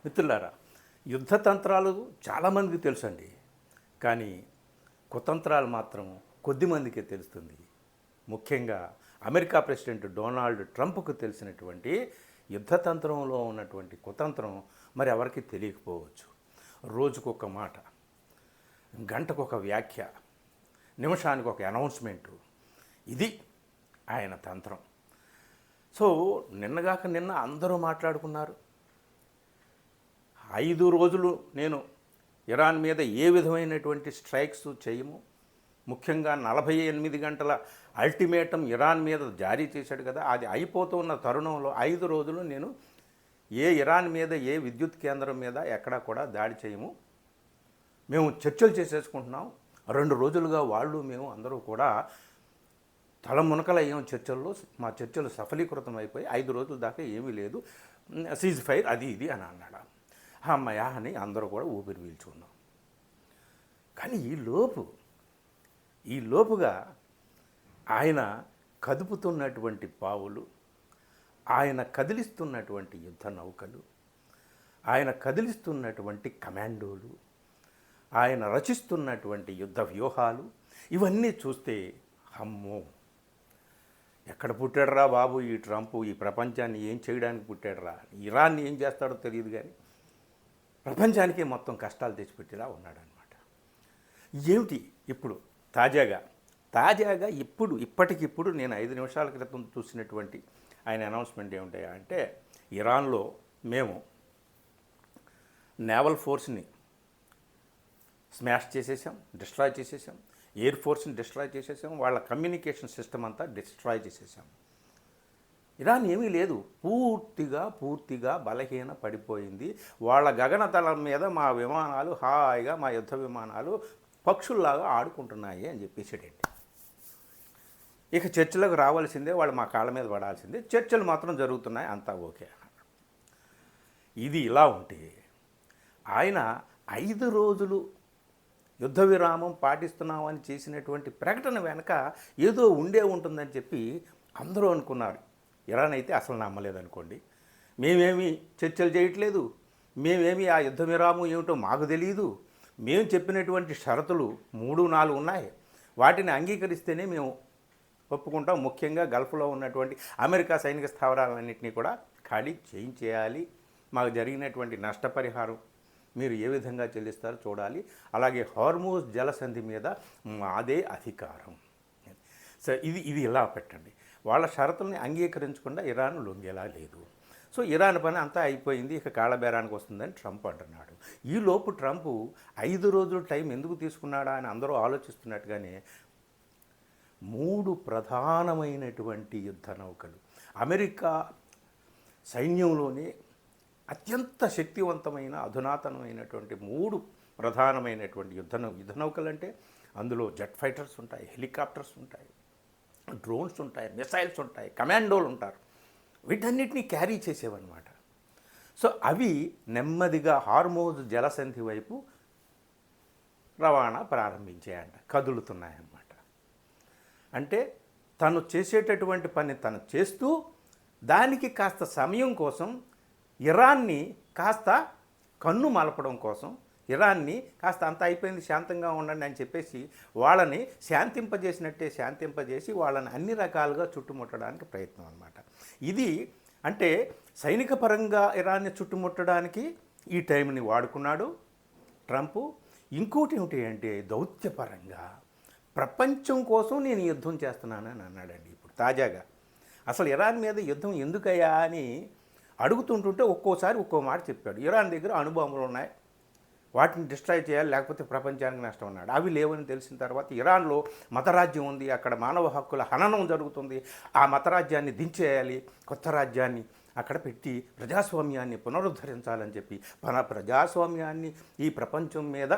మిత్రులారా, యుద్ధతంత్రాలు చాలామందికి తెలుసండి. కానీ కుతంత్రాలు మాత్రం కొద్దిమందికే తెలుస్తుంది. ముఖ్యంగా అమెరికా ప్రెసిడెంట్ డొనాల్డ్ ట్రంప్కు తెలిసినటువంటి యుద్ధతంత్రంలో ఉన్నటువంటి కుతంత్రం మరి ఎవరికి తెలియకపోవచ్చు. రోజుకొక మాట, గంటకొక వ్యాఖ్య, నిమిషానికి ఒక అనౌన్స్మెంటు, ఇది ఆయన తంత్రం. సో నిన్నగాక నిన్న అందరూ మాట్లాడుకున్నారు. 5 రోజులు నేను ఇరాన్ మీద ఏ విధమైనటువంటి స్ట్రైక్స్ చేయము, ముఖ్యంగా 48 గంటల అల్టిమేటం ఇరాన్ మీద జారీ చేశాడు కదా, అది అయిపోతున్న తరుణంలో 5 రోజులు నేను ఇరాన్ మీద ఏ విద్యుత్ కేంద్రం మీద ఎక్కడా కూడా దాడి చేయము, మేము చర్చలు చేసేసుకుంటున్నాం. 2 రోజులుగా వాళ్ళు మేము అందరూ కూడా తలమునకలయ్యాం చర్చల్లో, మా చర్చలు సఫలీకృతం అయిపోయి 5 రోజుల దాకా ఏమీ లేదు, సీజ్ ఫైర్ అది ఇది అని అన్నాడు. అమ్మయ్య అని అందరూ కూడా ఊపిరి పీల్చుకున్నాం. కానీ ఈ లోపుగా ఆయన కదుపుతున్నటువంటి పావులు, ఆయన కదిలిస్తున్నటువంటి యుద్ధ నౌకలు, ఆయన కదిలిస్తున్నటువంటి కమాండోలు, ఆయన రచిస్తున్నటువంటి యుద్ధ వ్యూహాలు, ఇవన్నీ చూస్తే అమ్మో, ఎక్కడ పుట్టాడురా బాబు ఈ ట్రంప్, ఈ ప్రపంచాన్ని ఏం చేయడానికి పుట్టాడురా, ఇరాన్ని ఏం చేస్తాడో తెలియదు కానీ ప్రపంచానికే మొత్తం కష్టాలు తెచ్చిపెట్టేలా ఉన్నాడనమాట. ఏమిటి ఇప్పుడు తాజాగా ఇప్పటికిప్పుడు నేను 5 నిమిషాల క్రితం చూసినటువంటి ఆయన అనౌన్స్మెంట్ ఏమిటాయా అంటే, ఇరాన్లో మేము నేవల్ ఫోర్స్ని స్మాష్ చేసేసాం, డిస్ట్రాయ్ చేసేసాం, ఎయిర్ ఫోర్స్ని డిస్ట్రాయ్ చేసేసాం, వాళ్ళ కమ్యూనికేషన్ సిస్టమ్ అంతా డిస్ట్రాయ్ చేసేసాం. ఇరాన్ ఏమీ లేదు, పూర్తిగా బలహీన పడిపోయింది. వాళ్ళ గగనతలం మీద మా విమానాలు హాయిగా, మా యుద్ధ విమానాలు పక్షుల్లాగా ఆడుకుంటున్నాయి అని చెప్పేసాడండి. ఇక చర్చలకు రావాల్సిందే, వాళ్ళు మా కాళ్ళ మీద పడాల్సిందే, చర్చలు మాత్రం జరుగుతున్నాయి, అంతా ఓకే. ఇది ఇలా ఉంటే ఆయన 5 రోజులు యుద్ధ విరామం పాటిస్తున్నామని చేసినటువంటి ప్రకటన వెనక ఏదో ఉంటుందని చెప్పి అందరూ అనుకున్నారు. ఇరాన్ అయితే అసలు నమ్మలేదనుకోండి. మేమేమి చర్చలు చేయట్లేదు, మేమేమి ఆ యుద్ధ విరామం ఏమిటో మాకు తెలియదు, మేము చెప్పినటువంటి షరతులు 3-4 ఉన్నాయి, వాటిని అంగీకరిస్తేనే మేము ఒప్పుకుంటాం. ముఖ్యంగా గల్ఫ్లో ఉన్నటువంటి అమెరికా సైనిక స్థావరాలన్నింటినీ కూడా ఖాళీ చేయించేయాలి, మాకు జరిగినటువంటి నష్టపరిహారం మీరు ఏ విధంగా చెల్లిస్తారో చూడాలి, అలాగే హార్మూజ్ జలసంధి మీద మాదే అధికారం. సో ఇది ఇలా పెట్టండి. వాళ్ళ షరతుల్ని అంగీకరించకుండా ఇరాన్ లొంగేలా లేదు. సో ఇరాన్ పని అంతా అయిపోయింది, ఇక కాళ్ళబేరానికి వస్తుందని ట్రంప్ అంటున్నాడు. ఈలోపు ట్రంప్ 5 రోజులు టైం ఎందుకు తీసుకున్నాడా అని అందరూ ఆలోచిస్తున్నట్టుగానే 3 ప్రధానమైనటువంటి యుద్ధ నౌకలు, అమెరికా సైన్యంలోనే అత్యంత శక్తివంతమైన అధునాతనమైనటువంటి 3 ప్రధానమైనటువంటి యుద్ధ నౌకలు అంటే అందులో జెట్ ఫైటర్స్ ఉంటాయి, హెలికాప్టర్స్ ఉంటాయి, డ్రోన్స్ ఉంటాయి, మిసైల్స్ ఉంటాయి, కమాండోలు ఉంటారు, వీటన్నిటినీ క్యారీ చేసేవన్నమాట. సో అవి నెమ్మదిగా హార్మోజ్ జలసంధి వైపు రవాణా ప్రారంభించాయంట, కదులుతున్నాయన్నమాట. అంటే తను చేసేటటువంటి పని తను చేస్తూ దానికి కాస్త సమయం కోసం ఇరాన్ని కాస్త కన్ను మలపడం కోసం, ఇరాన్ని కాస్త అంత అయిపోయింది శాంతంగా ఉండండి అని చెప్పేసి వాళ్ళని శాంతింపజేసి వాళ్ళని అన్ని రకాలుగా చుట్టుముట్టడానికి ప్రయత్నం అన్నమాట. ఇది అంటే సైనిక పరంగా ఇరాన్ని చుట్టుముట్టడానికి ఈ టైంని వాడుకున్నాడు ట్రంప్. ఇంకోటి ఏమిటి అంటే దౌత్యపరంగా ప్రపంచం కోసం నేను యుద్ధం చేస్తున్నానని అన్నాడండి. ఇప్పుడు తాజాగా అసలు ఇరాన్ మీద యుద్ధం ఎందుకయ్యా అని అడుగుతుంటుంటే ఒక్కోసారి ఒక్కో మాట చెప్పాడు. ఇరాన్ దగ్గర అణుబాంబులు ఉన్నాయి, వాటిని డిస్ట్రాయ్ చేయాలి, లేకపోతే ప్రపంచానికి నష్టం అన్నాడు. అవి లేవని తెలిసిన తర్వాత ఇరాన్లో మతరాజ్యం ఉంది, అక్కడ మానవ హక్కుల హననం జరుగుతుంది, ఆ మతరాజ్యాన్ని దించేయాలి, కొత్త రాజ్యాన్ని అక్కడ పెట్టి ప్రజాస్వామ్యాన్ని పునరుద్ధరించాలని చెప్పి ప్రజాస్వామ్యాన్ని ఈ ప్రపంచం మీద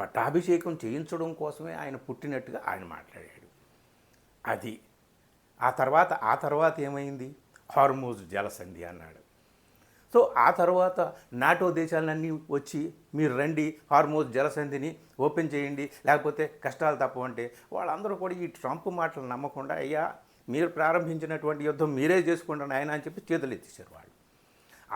పట్టాభిషేకం చేయించడం కోసమే ఆయన పుట్టినట్టుగా ఆయన మాట్లాడాడు. అది ఆ తర్వాత ఏమైంది, హార్మూజ్ జలసంధి అన్నాడు. సో ఆ తర్వాత నాటో దేశాలన్నీ వచ్చి మీరు రండి హార్మోజ్ జలసంధిని ఓపెన్ చేయండి లేకపోతే కష్టాలు తప్పవంటే వాళ్ళందరూ కూడా ఈ ట్రంప్ మాటలు నమ్మకుండా అయ్యా మీరు ప్రారంభించినటువంటి యుద్ధం మీరే చేసుకోండి ఆయన అని చెప్పి చేతులు ఎత్తేసారు వాళ్ళు.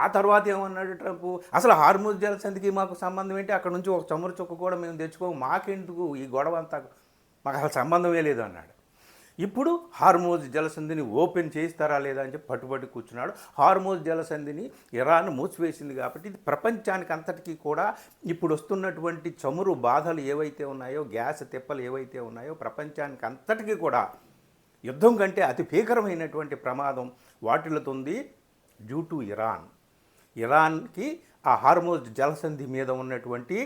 ఆ తర్వాత ఏమన్నాడు ట్రంప్, అసలు హార్మూజ్ జలసంధికి మాకు సంబంధం ఏంటి, అక్కడ నుంచి ఒక చమురు చుక్క కూడా మేము తెచ్చుకోము, మాకెందుకు ఈ గొడవ అంతా, మాకు అసలు సంబంధమే లేదు అన్నాడు. ఇప్పుడు హార్మోజ్ జలసంధిని ఓపెన్ చేయిస్తారా లేదా అని చెప్పి పట్టుబట్టి కూర్చున్నాడు. హార్మోజ్ జలసంధిని ఇరాన్ మూసివేసింది కాబట్టి ఇది ప్రపంచానికి అంతటికీ కూడా ఇప్పుడు వస్తున్నటువంటి చమురు బాధలు ఏవైతే ఉన్నాయో, గ్యాస్ తిప్పలు ఏవైతే ఉన్నాయో, ప్రపంచానికి అంతటికీ కూడా యుద్ధం కంటే అతి భీకరమైనటువంటి ప్రమాదం వాటిల్లుతుంది డ్యూ టు ఇరాన్కి ఆ హార్మోజ్ జలసంధి మీద ఉన్నటువంటి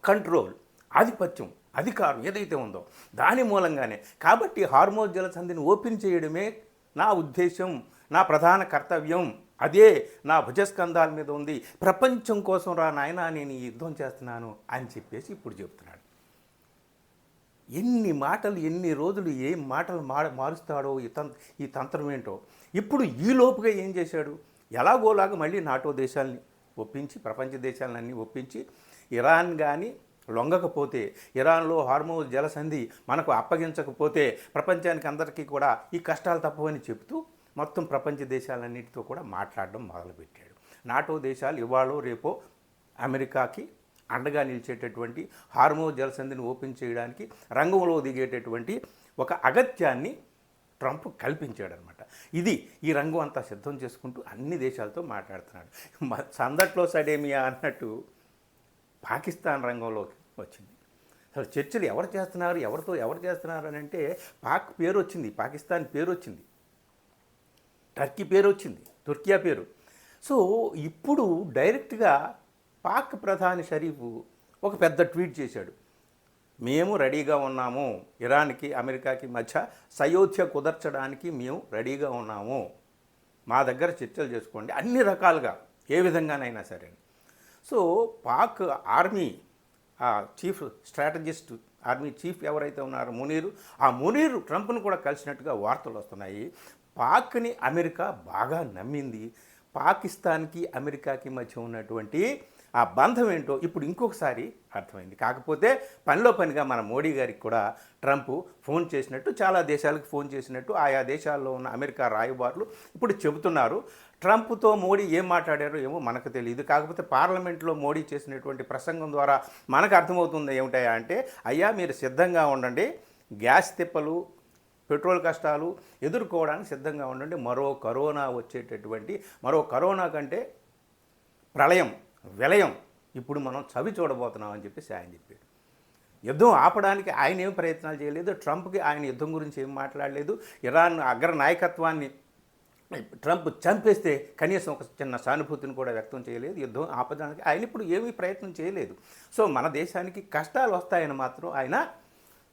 కంట్రోల్, ఆధిపత్యం, అధికారం ఏదైతే ఉందో దాని మూలంగానే. కాబట్టి హార్మోజ్ జలసంధిని ఓపెన్ చేయడమే నా ఉద్దేశం, నా ప్రధాన కర్తవ్యం, అదే నా భుజస్కంధాల మీద ఉంది. ప్రపంచం కోసం రా నాయనా నేను ఈ యుద్ధం చేస్తున్నాను అని చెప్పేసి ఇప్పుడు చెప్తున్నాడు. ఎన్ని మాటలు, ఎన్ని రోజులు ఏం మాటలు మారుస్తాడో ఈ తంత్రం ఏంటో. ఇప్పుడు ఈ లోపుగా ఏం చేశాడు, ఎలాగోలాగా మళ్ళీ నాటో దేశాలని ఒప్పించి, ప్రపంచ దేశాలన్నీ ఒప్పించి, ఇరాన్ కానీ లొంగకపోతే, ఇరాన్లో హార్మోజ్ జలసంధి మనకు అప్పగించకపోతే ప్రపంచానికి అందరికీ కూడా ఈ కష్టాలు తప్పవని చెప్తూ మొత్తం ప్రపంచ దేశాలన్నిటితో కూడా మాట్లాడడం మొదలుపెట్టాడు. నాటో దేశాలు ఇవాళో రేపో అమెరికాకి అండగా నిలిచేటటువంటి, హార్మోజ్ జలసంధిని ఓపెన్ చేయడానికి రంగంలో దిగేటటువంటి ఒక అగత్యాన్ని ట్రంప్ కల్పించాడనమాట. ఇది ఈ రంగం అంతా సిద్ధం చేసుకుంటూ అన్ని దేశాలతో మాట్లాడుతున్నాడు. సందట్లో సడేమియా అన్నట్టు పాకిస్తాన్ రంగంలోకి వచ్చింది. అసలు చర్చలు ఎవరు చేస్తున్నారు, ఎవరు చేస్తున్నారు అని అంటే పాక్ పేరు వచ్చింది, పాకిస్తాన్ పేరు వచ్చింది, టర్కీ పేరు వచ్చింది, తుర్కియా పేరు. సో ఇప్పుడు డైరెక్ట్గా పాక్ ప్రధాని షరీఫ్ ఒక పెద్ద ట్వీట్ చేశాడు, మేము రెడీగా ఉన్నాము, ఇరాన్కి అమెరికాకి మధ్య సయోధ్య కుదర్చడానికి మేము రెడీగా ఉన్నాము, మా దగ్గర చర్చలు చేసుకోండి అన్ని రకాలుగా ఏ విధంగానైనా సరే. So Pak army chief strategist, army chief ఎవరైతే ఉన్నారో మునీరు ట్రంప్ను కూడా కలిసినట్టుగా వార్తలు వస్తున్నాయి. పాక్ని అమెరికా బాగా నమ్మింది. పాకిస్తాన్కి అమెరికాకి మధ్య ఉన్నటువంటి ఆ బంధం ఏంటో ఇప్పుడు ఇంకొకసారి అర్థమైంది. కాకపోతే పనిలో పనిగా మన మోడీ గారికి కూడా ట్రంప్ ఫోన్ చేసినట్టు, చాలా దేశాలకు ఫోన్ చేసినట్టు ఆయా దేశాల్లో ఉన్న అమెరికా రాయబారులు ఇప్పుడు చెబుతున్నారు. ట్రంప్తో మోడీ ఏం మాట్లాడారో ఏమో మనకు తెలియదు. కాకపోతే పార్లమెంట్లో మోడీ చేసినటువంటి ప్రసంగం ద్వారా మనకు అర్థమవుతుంది ఏమిటయా అంటే, అయ్యా మీరు సిద్ధంగా ఉండండి, గ్యాస్ తిప్పలు, పెట్రోల్ కష్టాలు ఎదుర్కోవడానికి సిద్ధంగా ఉండండి, మరో కరోనా కంటే ప్రళయం, విలయం ఇప్పుడు మనం చవి చూడబోతున్నామని చెప్పేసి ఆయన చెప్పాడు. యుద్ధం ఆపడానికి ఆయన ఏం ప్రయత్నాలు చేయలేదు, ట్రంప్కి ఆయన యుద్ధం గురించి ఏం మాట్లాడలేదు, ఇరాన్ అగ్ర నాయకత్వాన్ని ట్రంప్ చంపేస్తే కనీసం ఒక చిన్న సానుభూతిని కూడా వ్యక్తం చేయలేదు. యుద్ధం ఆపడానికి ఆయన ఇప్పుడు ఏమీ ప్రయత్నం చేయలేదు. సో మన దేశానికి కష్టాలు వస్తాయని మాత్రం ఆయన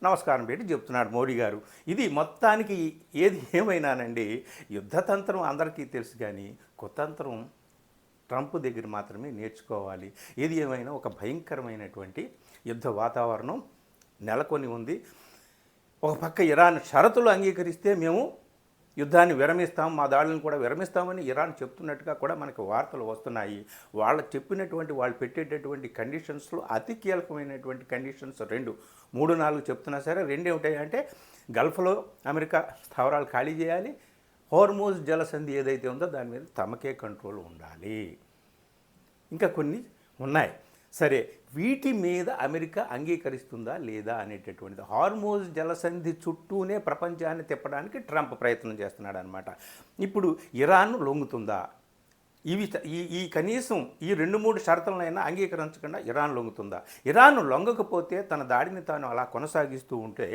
నమస్కారం పెట్టి చెప్తున్నాడు మోడీ గారు. ఇది మొత్తానికి ఏది ఏమైనానండి, యుద్ధతంత్రం అందరికీ తెలుసు కానీ కుతంత్రం ట్రంప్ దగ్గర మాత్రమే నేర్చుకోవాలి. ఏది ఏమైనా ఒక భయంకరమైనటువంటి యుద్ధ వాతావరణం నెలకొని ఉంది. ఒక పక్క ఇరాన్ షరతులు అంగీకరిస్తే మేము యుద్ధాన్ని విరమిస్తాం, మా దాడులను కూడా విరమిస్తామని ఇరాన్ చెప్తున్నట్టుగా కూడా మనకు వార్తలు వస్తున్నాయి. వాళ్ళు పెట్టేటటువంటి కండిషన్స్లో అతి కీలకమైనటువంటి కండిషన్స్ 2, 3, 4 చెప్తున్నా సరే 2 ఏమిటాయంటే, గల్ఫ్లో అమెరికా స్థావరాలు ఖాళీ చేయాలి, హార్మోజ్ జలసంధి ఏదైతే ఉందో దాని మీద తమకే కంట్రోల్ ఉండాలి, ఇంకా కొన్ని ఉన్నాయి. సరే వీటి మీద అమెరికా అంగీకరిస్తుందా లేదా అనేటటువంటిది. హార్మోజ్ జలసంధి చుట్టూనే ప్రపంచాన్ని తిప్పడానికి ట్రంప్ ప్రయత్నం చేస్తున్నాడు అనమాట. ఇప్పుడు ఇరాన్ లొంగుతుందా, ఈ కనీసం ఈ 2-3 షరతులనైనా అంగీకరించకుండా ఇరాన్ లొంగుతుందా? ఇరాన్ లొంగకపోతే తన దాడిని తాను అలా కొనసాగిస్తూ ఉంటే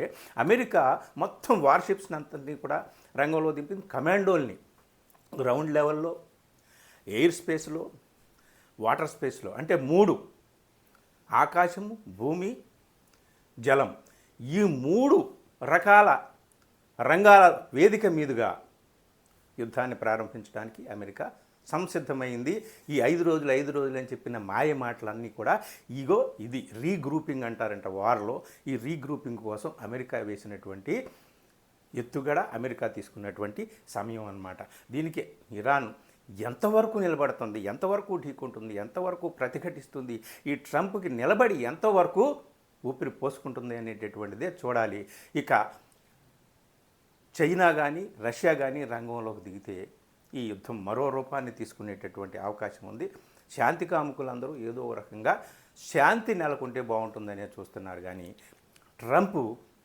అమెరికా మొత్తం వార్షిప్స్ని అంతని కూడా రంగంలో దింపింది. కమాండోల్ని గ్రౌండ్ లెవెల్లో, ఎయిర్ స్పేస్లో, వాటర్ స్పేస్లో, అంటే 3 ఆకాశము, భూమి, జలం, ఈ 3 రకాల రంగాల వేదిక మీదుగా యుద్ధాన్ని ప్రారంభించడానికి అమెరికా సంసిద్ధమైంది. ఈ 5 రోజులు అని చెప్పిన మాయ మాటలన్నీ కూడా ఇది రీగ్రూపింగ్ అంటారంట వార్లో. ఈ రీగ్రూపింగ్ కోసం అమెరికా వేసినటువంటి ఎత్తుగడ, అమెరికా తీసుకున్నటువంటి సమయం అన్నమాట. దీనికి ఇరాన్ ఎంతవరకు నిలబడుతుంది, ఎంతవరకు ఢీకుంటుంది, ఎంతవరకు ప్రతిఘటిస్తుంది, ఈ ట్రంప్కి నిలబడి ఎంతవరకు ఊపిరి పోసుకుంటుంది అనేటటువంటిదే చూడాలి. ఇక చైనా కానీ రష్యా కానీ రంగంలోకి దిగితే ఈ యుద్ధం మరో రూపాన్ని తీసుకునేటటువంటి అవకాశం ఉంది. శాంతి కాముకులందరూ ఏదో ఒక రకంగా శాంతి నెలకొంటే బాగుంటుందనే చూస్తున్నారు. కానీ ట్రంప్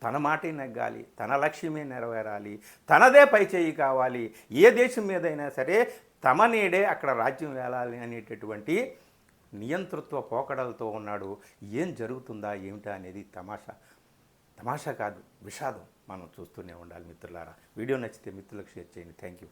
తన మాటే నెగ్గాలి, తన లక్ష్యమే నెరవేరాలి, తనదే పైచేయి కావాలి, ఏ దేశం మీదైనా సరే తమ నీడే అక్కడ రాజ్యం వేలాలి అనేటటువంటి నియంతృత్వ పోకడలతో ఉన్నాడు. ఏం జరుగుతుందా ఏమిటా అనేది తమాషా కాదు, విషాదం మనం చూస్తూనే ఉండాలి మిత్రులారా. వీడియో నచ్చితే మిత్రులకు షేర్ చేయండి. Thank you.